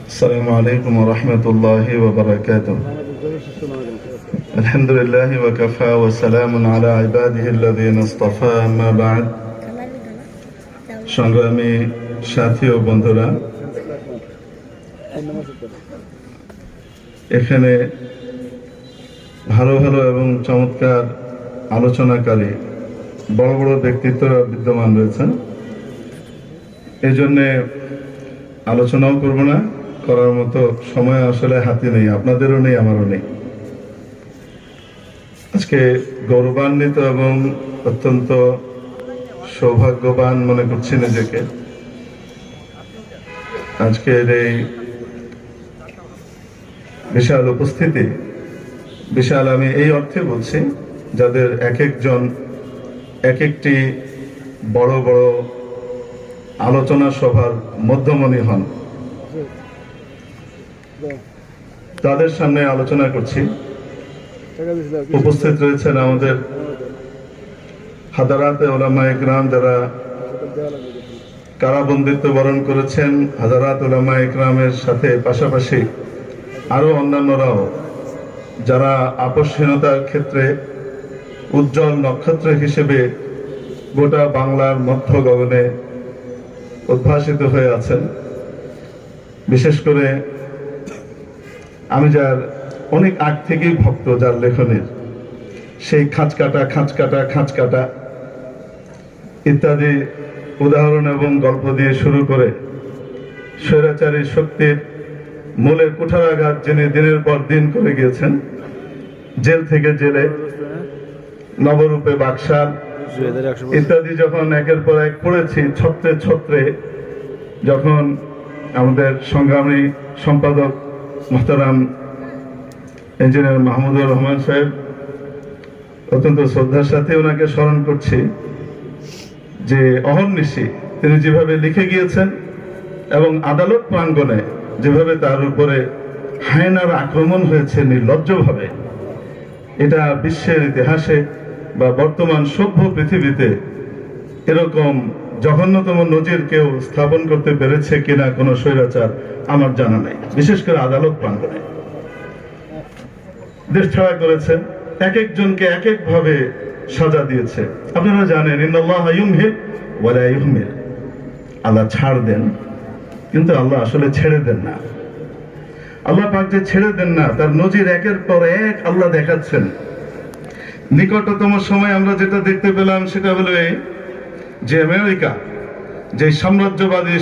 السلام عليكم ورحمة الله وبركاته. الحمد لله وكفى وسلام على عباده الذين اصطفى. أما بعد, সংগ্রামী সাথী ও বন্ধুরা, এখানে ভালো ভালো এবং চমৎকার আলোচনাকারী বড় বড় ব্যক্তিত্বরা বিদ্যমান রয়েছেন। এই জন্যে আলোচনাও করব না, করার মতো সময় আসলে হাতে নেই, আপনাদেরও নেই, আমারও নেই। আজকে গৌরবান্বিত এবং অত্যন্ত সৌভাগ্যবান মনে করছি নিজেকে। আজকের এই বিশাল উপস্থিতি, বিশাল আমি এই অর্থে বলছি যাদের এক একজন এক একটি বড় বড় আলোচনা সভার মধ্যমণি হন, তাদের সামনে আলোচনা করছি। উপস্থিত রয়েছেন আমাদের হাজারাতে উলামায়ে ইকরাম, যারা কারাবন্দিত্ব বরণ করেছেন। হাজারাত উলামায়ে ইকরামের সাথে পাশাপাশি আরো অন্যান্যরাও যারা আপসহীনতার ক্ষেত্রে উজ্জ্বল নক্ষত্র হিসেবে গোটা বাংলার মধ্য গগনে উদ্ভাসিত হয়ে আছেন। বিশেষ করে আমি যার অনেক আগ থেকেই ভক্ত, যার লেখনের সেই খাঁচকাটা ইত্যাদি উদাহরণ এবং গল্প দিয়ে শুরু করে স্বৈরাচারী শক্তির মূলে কুঠারাঘাত যিনি দিনের পর দিন করে গিয়েছেন, জেল থেকে জেলে, নবরূপে বাকশাল ইত্যাদি যখন একের পর এক পড়েছি, ছত্রে ছত্রে যখন আমাদের সংগ্রামী সম্পাদক মোহতারাম ইঞ্জিনিয়ার মাহমুদুর রহমান সাহেব, অত্যন্ত শ্রদ্ধার সাথে ওনাকে স্মরণ করছি যে অহর্নিশি তিনি যেভাবে লিখে গিয়েছেন এবং আদালত প্রাঙ্গণে যেভাবে তার উপরে হায়নার আক্রমণ হয়েছে নির্লজ্জভাবে, এটা বিশ্বের ইতিহাসে বা বর্তমান সভ্য পৃথিবীতে এরকম জঘন্যতম নজির কেউ স্থাপন করতে পেরেছে কিনা কোনো স্বৈরাচার আমার জানা নেই। বিশেষ করে আদালত প্রাঙ্গণে দেশ ছাড়া করেছে, এক একজনকে এক এক ভাবে সাজা দিয়েছে। আপনারা জানেন, ইন্নাল্লাহা ইউমহিল ওয়া লা ইউহমিল, আল্লাহ ছাড় দেন কিন্তু আল্লাহ আসলে ছেড়ে দেন না। আল্লাহ পাক যে ছেড়ে দেন না, তার নজির একের পর এক আল্লাহ দেখাচ্ছেন। নিকটতম সময় আমরা যেটা দেখতে পেলাম সেটা হলো এই যে আমেরিকা যে সাম্রাজ্যবাদী